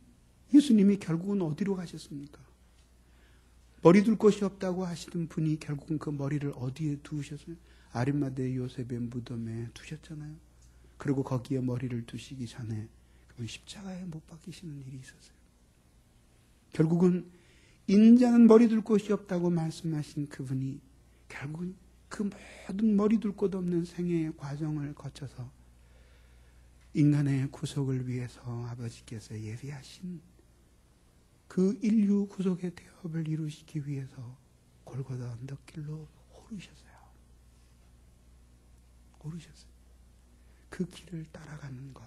예수님이 결국은 어디로 가셨습니까? 머리 둘 곳이 없다고 하시던 분이 결국은 그 머리를 어디에 두셨어요? 아리마대 요셉의 무덤에 두셨잖아요. 그리고 거기에 머리를 두시기 전에 그분 십자가에 못 박히시는 일이 있었어요. 결국은 인자는 머리 둘 곳이 없다고 말씀하신 그분이 결국은 그 모든 머리 둘 곳 없는 생애의 과정을 거쳐서 인간의 구속을 위해서 아버지께서 예비하신 그 인류 구속의 대업을 이루시기 위해서 골고다 언덕길로 오르셨어요. 그 길을 따라가는 것.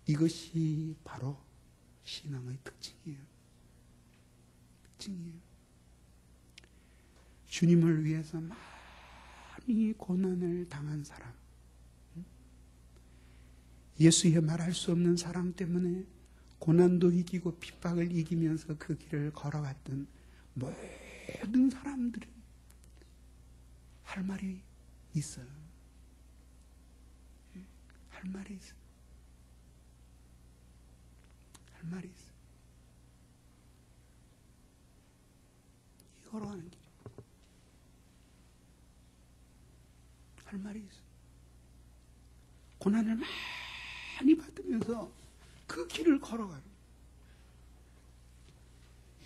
이것이 바로 신앙의 특징이에요. 주님을 위해서 많이 고난을 당한 사람. 예수의 말할 수 없는 사랑 때문에 고난도 이기고 핍박을 이기면서 그 길을 걸어갔던 모든 사람들은 할 말이 있어요. 할 말이 있어요. 이 걸어가는 길. 할 말이 있어요. 고난을 많이 받으면서 그 길을 걸어가요.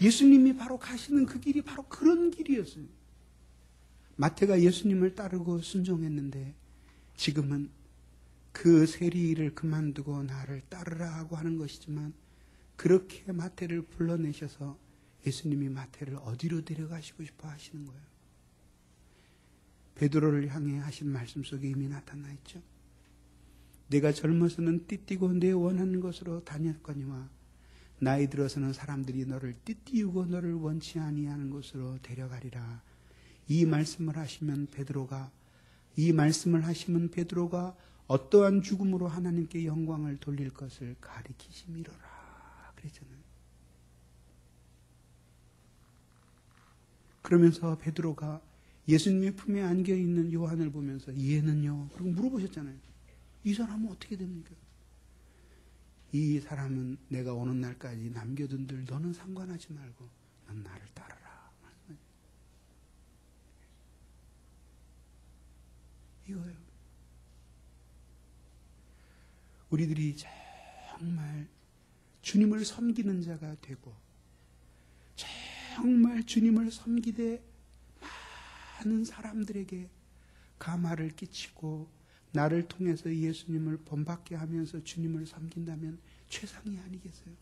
예수님이 바로 가시는 그 길이 바로 그런 길이었어요. 마태가 예수님을 따르고 순종했는데 지금은 그 세리를 그만두고 나를 따르라 하고 하는 것이지만 그렇게 마태를 불러내셔서 예수님이 마태를 어디로 데려가시고 싶어 하시는 거예요. 베드로를 향해 하신 말씀 속에 이미 나타나 있죠. 내가 젊어서는 띠띠고 내 원하는 것으로 다녔거니와 나이 들어서는 사람들이 너를 띠띠우고 너를 원치 아니하는 곳으로 데려가리라. 이 말씀을 하시면 베드로가 어떠한 죽음으로 하나님께 영광을 돌릴 것을 가리키심이로라 그랬잖아요. 그러면서 베드로가 예수님의 품에 안겨있는 요한을 보면서 얘는요? 그리고 물어보셨잖아요. 이 사람은 어떻게 됩니까? 이 사람은 내가 오는 날까지 남겨둔들 너는 상관하지 말고 넌 나를 따르라. 이거예요. 우리들이 정말 주님을 섬기는 자가 되고 정말 주님을 섬기되 많은 사람들에게 감화를 끼치고 나를 통해서 예수님을 본받게 하면서 주님을 섬긴다면 최상이 아니겠어요?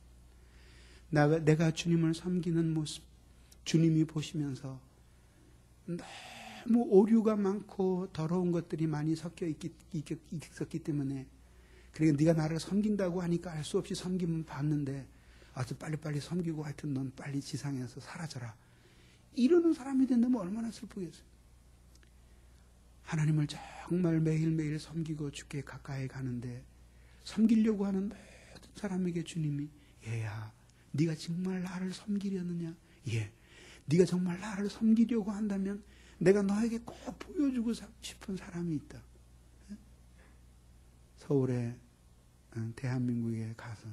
내가 주님을 섬기는 모습 주님이 보시면서 너무 오류가 많고 더러운 것들이 많이 섞여 있었기 때문에 그러니까 네가 나를 섬긴다고 하니까 알 수 없이 섬기면 받는데 아주 빨리빨리 섬기고 하여튼 넌 빨리 지상에서 사라져라. 이러는 사람이 된다면 얼마나 슬프겠어요. 하나님을 정말 매일매일 섬기고 주께 가까이 가는데 섬기려고 하는 모든 사람에게 주님이 얘야 네가 정말 나를 섬기려느냐? 예. 네가 정말 나를 섬기려고 한다면 내가 너에게 꼭 보여주고 싶은 사람이 있다. 서울에 대한민국에 가서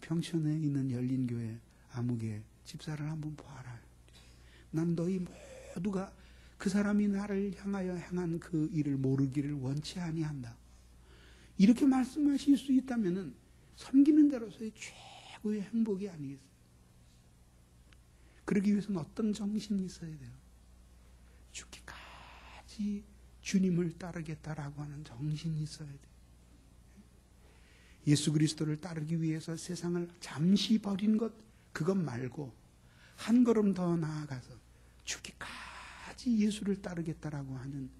평촌에 있는 열린교회 아무개 집사를 한번 보아라. 난 너희 모두가 그 사람이 나를 향하여 행한 그 일을 모르기를 원치 아니한다. 이렇게 말씀하실 수 있다면 섬기는 자로서의 최고의 행복이 아니겠어요? 그러기 위해서는 어떤 정신이 있어야 돼요? 죽기까지 주님을 따르겠다라고 하는 정신이 있어야 돼요. 예수 그리스도를 따르기 위해서 세상을 잠시 버린 것 그것 말고 한 걸음 더 나아가서 죽기까지 예수를 따르겠다라고 하는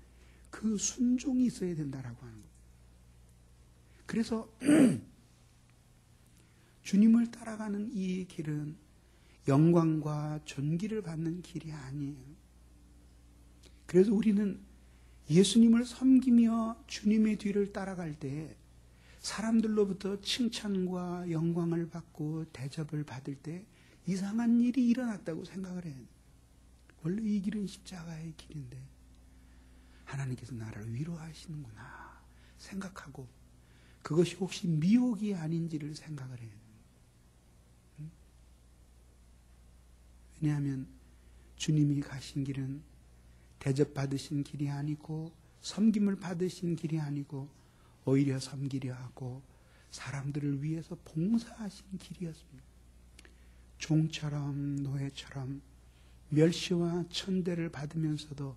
그 순종이 있어야 된다라고 하는 거예요. 그래서 주님을 따라가는 이 길은 영광과 존귀를 받는 길이 아니에요. 그래서 우리는 예수님을 섬기며 주님의 뒤를 따라갈 때 사람들로부터 칭찬과 영광을 받고 대접을 받을 때 이상한 일이 일어났다고 생각을 해요. 원래 이 길은 십자가의 길인데 하나님께서 나를 위로하시는구나 생각하고 그것이 혹시 미혹이 아닌지를 생각을 해요. 왜냐하면 주님이 가신 길은 대접받으신 길이 아니고 섬김을 받으신 길이 아니고 오히려 섬기려 하고 사람들을 위해서 봉사하신 길이었습니다. 종처럼 노예처럼 멸시와 천대를 받으면서도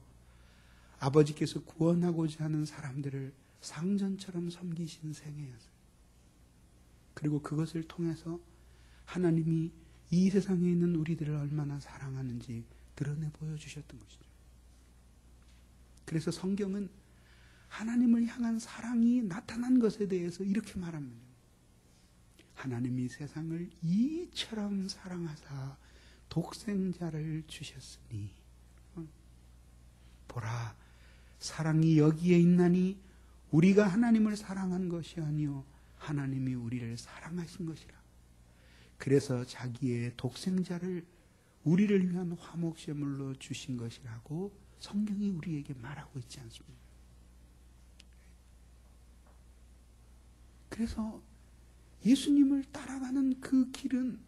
아버지께서 구원하고자 하는 사람들을 상전처럼 섬기신 생애였어요. 그리고 그것을 통해서 하나님이 이 세상에 있는 우리들을 얼마나 사랑하는지 드러내 보여주셨던 것이죠. 그래서 성경은 하나님을 향한 사랑이 나타난 것에 대해서 이렇게 말합니다. 하나님이 세상을 이처럼 사랑하사 독생자를 주셨으니 보라 사랑이 여기에 있나니 우리가 하나님을 사랑한 것이 아니요 하나님이 우리를 사랑하신 것이라. 그래서 자기의 독생자를 우리를 위한 화목제물로 주신 것이라고 성경이 우리에게 말하고 있지 않습니까? 그래서 예수님을 따라가는 그 길은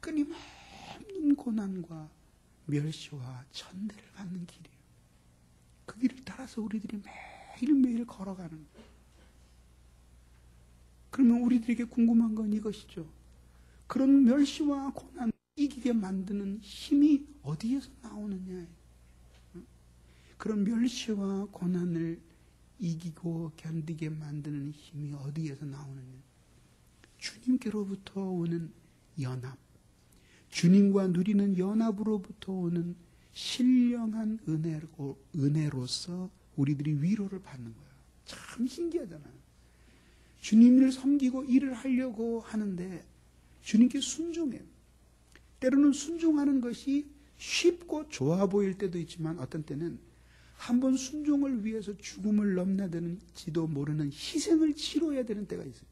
끊임없는 고난과 멸시와 천대를 받는 길이에요. 그 길을 따라서 우리들이 매일매일 걸어가는 거예요. 그러면 우리들에게 궁금한 건 이것이죠. 그런 멸시와 고난을 이기게 만드는 힘이 어디에서 나오느냐. 그런 멸시와 고난을 이기고 견디게 만드는 힘이 어디에서 나오느냐. 주님께로부터 오는 연합, 주님과 누리는 연합으로부터 오는 신령한 은혜로서 우리들이 위로를 받는 거예요. 참 신기하잖아요. 주님을 섬기고 일을 하려고 하는데 주님께 순종해요. 때로는 순종하는 것이 쉽고 좋아 보일 때도 있지만 어떤 때는 한번 순종을 위해서 죽음을 넘나드는지도 모르는 희생을 치러야 되는 때가 있어요.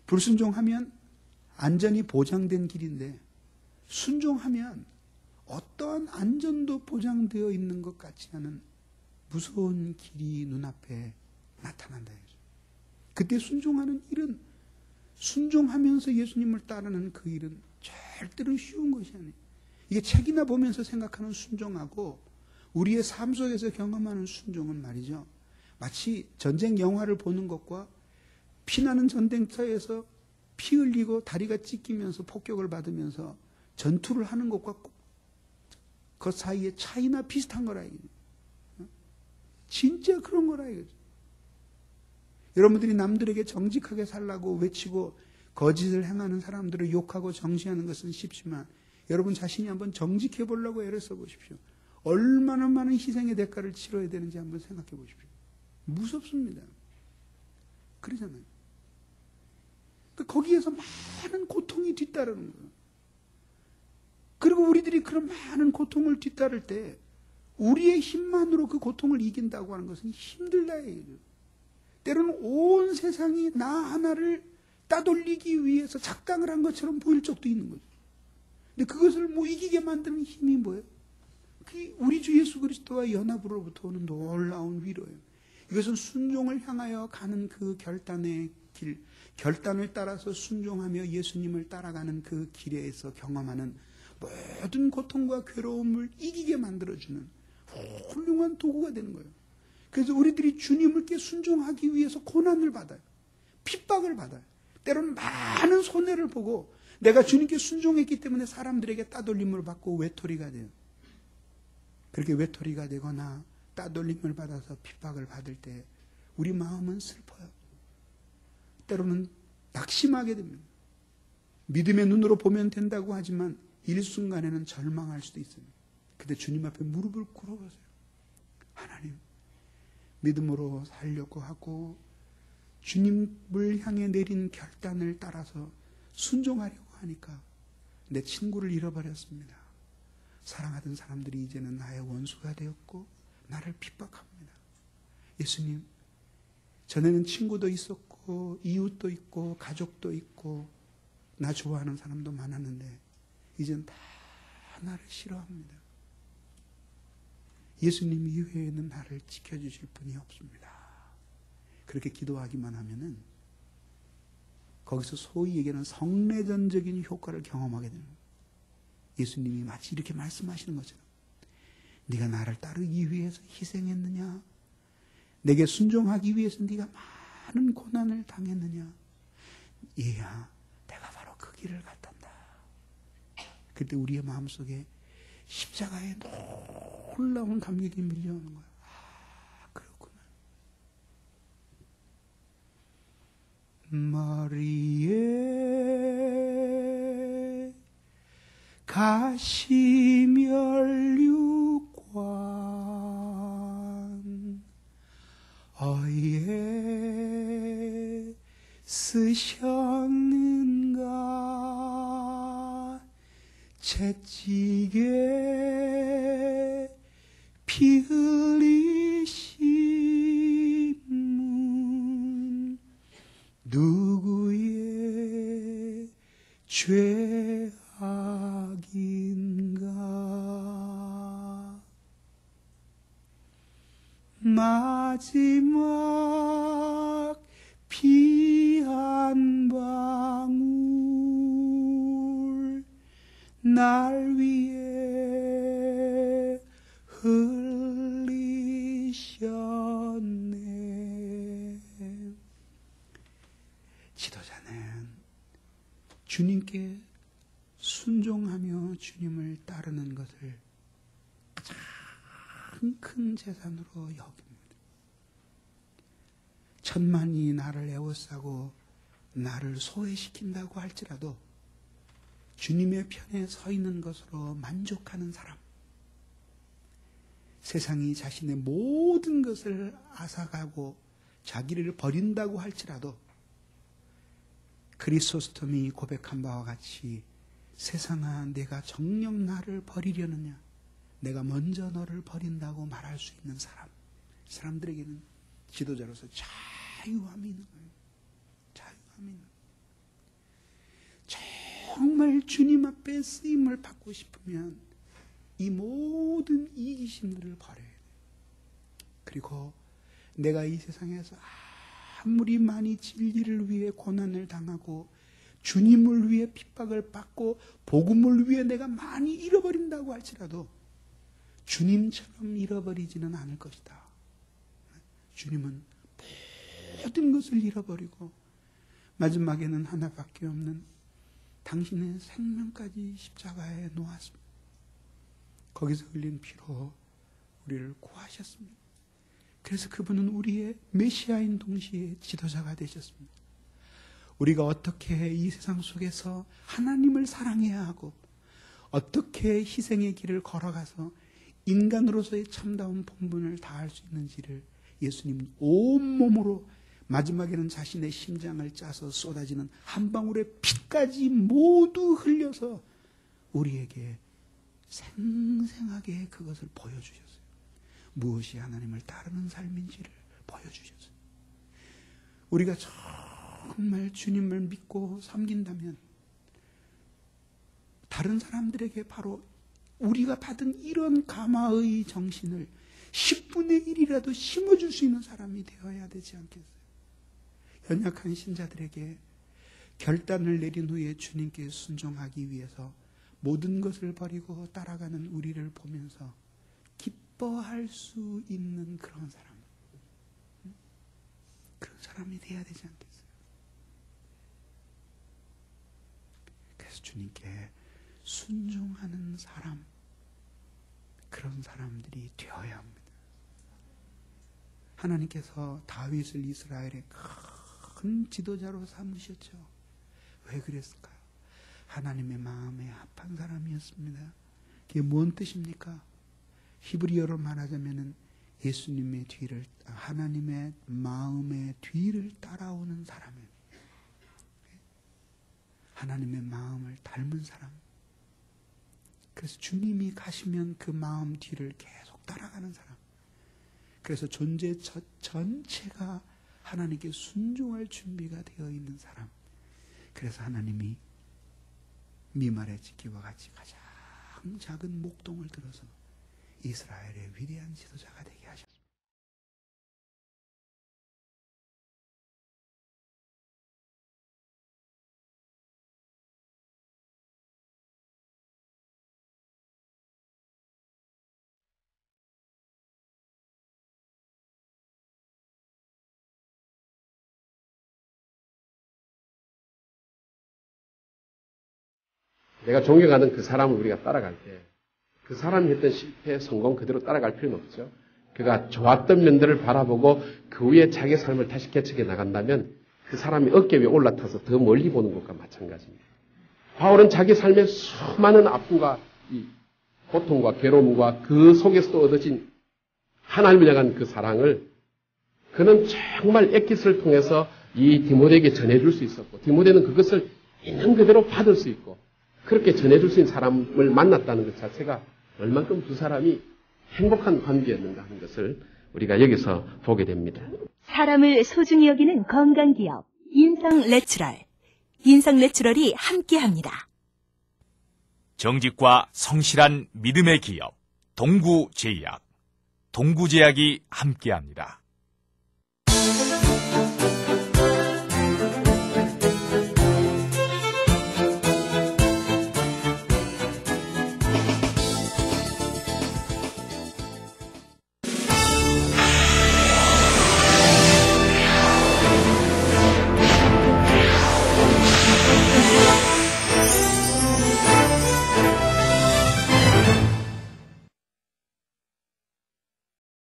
불순종하면 안전이 보장된 길인데 순종하면 어떠한 안전도 보장되어 있는 것 같지 않은 무서운 길이 눈앞에 나타난다. 그때 순종하는 일은 순종하면서 예수님을 따르는 그 일은 절대로 쉬운 것이 아니에요. 이게 책이나 보면서 생각하는 순종하고 우리의 삶 속에서 경험하는 순종은 말이죠. 마치 전쟁 영화를 보는 것과 피나는 전쟁터에서 피 흘리고 다리가 찢기면서 폭격을 받으면서 전투를 하는 것과 그 사이의 차이나 비슷한 거라 이거죠. 진짜 그런 거라 이거죠. 여러분들이 남들에게 정직하게 살라고 외치고 거짓을 행하는 사람들을 욕하고 정죄하는 것은 쉽지만 여러분 자신이 한번 정직해 보려고 애를 써보십시오. 얼마나 많은 희생의 대가를 치러야 되는지 한번 생각해 보십시오. 무섭습니다. 그러잖아요. 거기에서 많은 고통이 뒤따르는 거예요. 그리고 우리들이 그런 많은 고통을 뒤따를 때 우리의 힘만으로 그 고통을 이긴다고 하는 것은 힘들다. 때로는 온 세상이 나 하나를 따돌리기 위해서 작당을 한 것처럼 보일 적도 있는 거죠. 근데 그것을 이기게 만드는 힘이 뭐예요? 그게 우리 주 예수 그리스도와 연합으로부터 오는 놀라운 위로예요. 이것은 순종을 향하여 가는 그 결단의 길, 결단을 따라서 순종하며 예수님을 따라가는 그 길에서 경험하는 모든 고통과 괴로움을 이기게 만들어주는 훌륭한 도구가 되는 거예요. 그래서 우리들이 주님께 순종하기 위해서 고난을 받아요. 핍박을 받아요. 때로는 많은 손해를 보고 내가 주님께 순종했기 때문에 사람들에게 따돌림을 받고 외톨이가 돼요. 그렇게 외톨이가 되거나 따돌림을 받아서 핍박을 받을 때 우리 마음은 슬퍼요. 때로는 낙심하게 됩니다. 믿음의 눈으로 보면 된다고 하지만 일순간에는 절망할 수도 있습니다. 근데 주님 앞에 무릎을 꿇어보세요. 하나님, 믿음으로 살려고 하고 주님을 향해 내린 결단을 따라서 순종하려고 하니까 내 친구를 잃어버렸습니다. 사랑하던 사람들이 이제는 나의 원수가 되었고 나를 핍박합니다. 예수님, 전에는 친구도 있었고 이웃도 있고 가족도 있고 나 좋아하는 사람도 많았는데 이젠 다 나를 싫어합니다. 예수님 이외에는 나를 지켜주실 분이 없습니다. 그렇게 기도하기만 하면은 거기서 소위 얘기하는 성내전적인 효과를 경험하게 됩니다. 예수님이 마치 이렇게 말씀하시는 것처럼 네가 나를 따르기 위해서 희생했느냐? 내게 순종하기 위해서 네가 많은 고난을 당했느냐? 얘야, 내가 바로 그 길을 갔단다. 그때 우리의 마음속에 십자가에 놀라운 감격이 밀려오는 거야. 아, 그렇구나. 머리에 가시면류관 어에 쓰셨는가 채찍에 피 흘리심은 누구의 죄악인가. 마지막 피 한 방울 날 위해 흘리셨네. 지도자는 주님께 순종하며 주님을 따르는 것을 가장 큰 재산으로 여깁니다. 천만이 나를 애워싸고 나를 소외시킨다고 할지라도 주님의 편에 서 있는 것으로 만족하는 사람, 세상이 자신의 모든 것을 앗아가고 자기를 버린다고 할지라도 크리소스톰이 고백한 바와 같이 세상아 내가 정녕 나를 버리려느냐, 내가 먼저 너를 버린다고 말할 수 있는 사람들에게는 지도자로서 자유함이 있는 거예요. 자유함이 있는 거예요. 정말 주님 앞에 쓰임을 받고 싶으면 이 모든 이기심들을 버려야 돼요. 그리고 내가 이 세상에서 아무리 많이 진리를 위해 고난을 당하고 주님을 위해 핍박을 받고 복음을 위해 내가 많이 잃어버린다고 할지라도 주님처럼 잃어버리지는 않을 것이다. 주님은 모든 것을 잃어버리고 마지막에는 하나밖에 없는 당신의 생명까지 십자가에 놓았습니다. 거기서 흘린 피로 우리를 구하셨습니다. 그래서 그분은 우리의 메시아인 동시에 지도자가 되셨습니다. 우리가 어떻게 이 세상 속에서 하나님을 사랑해야 하고 어떻게 희생의 길을 걸어가서 인간으로서의 참다운 본분을 다할 수 있는지를 예수님 온몸으로 마지막에는 자신의 심장을 짜서 쏟아지는 한 방울의 피까지 모두 흘려서 우리에게 생생하게 그것을 보여주셨어요. 무엇이 하나님을 따르는 삶인지를 보여주셨어요. 우리가 정말 주님을 믿고 섬긴다면 다른 사람들에게 바로 우리가 받은 이런 가마의 정신을 10분의 1이라도 심어줄 수 있는 사람이 되어야 되지 않겠어요? 연약한 신자들에게 결단을 내린 후에 주님께 순종하기 위해서 모든 것을 버리고 따라가는 우리를 보면서 기뻐할 수 있는 그런 사람, 그런 사람이 되어야 되지 않겠어요? 그래서 주님께 순종하는 사람, 그런 사람들이 되어야 합니다. 하나님께서 다윗을 이스라엘의 큰 지도자로 삼으셨죠. 왜 그랬을까요? 하나님의 마음에 합한 사람이었습니다. 그게 뭔 뜻입니까? 히브리어로 말하자면은 예수님의 뒤를, 하나님의 마음의 뒤를 따라오는 사람이에요. 하나님의 마음을 닮은 사람. 그래서 주님이 가시면 그 마음 뒤를 계속 따라가는 사람. 그래서 존재 전체가 하나님께 순종할 준비가 되어 있는 사람. 그래서 하나님이 미말의 지기와 같이 가장 작은 목동을 들어서 이스라엘의 위대한 지도자가 되게 하셨습니다. 내가 존경하는 그 사람을 우리가 따라갈 때 그 사람이 했던 실패, 성공 그대로 따라갈 필요는 없죠. 그가 좋았던 면들을 바라보고 그 위에 자기의 삶을 다시 개척해 나간다면 그 사람이 어깨 위에 올라타서 더 멀리 보는 것과 마찬가지입니다. 바울은 자기 삶의 수많은 아픔과 이 고통과 괴로움과 그 속에서도 얻어진 하나님을 향한 그 사랑을 그는 정말 엑기스를 통해서 이 디모데에게 전해줄 수 있었고 디모데는 그것을 있는 그대로 받을 수 있고 그렇게 전해줄 수 있는 사람을 만났다는 것 자체가 얼만큼 두 사람이 행복한 관계였는가 하는 것을 우리가 여기서 보게 됩니다. 사람을 소중히 여기는 건강기업 인성내추럴. 인성내추럴이 함께합니다. 정직과 성실한 믿음의 기업 동구제약. 동구제약이 함께합니다.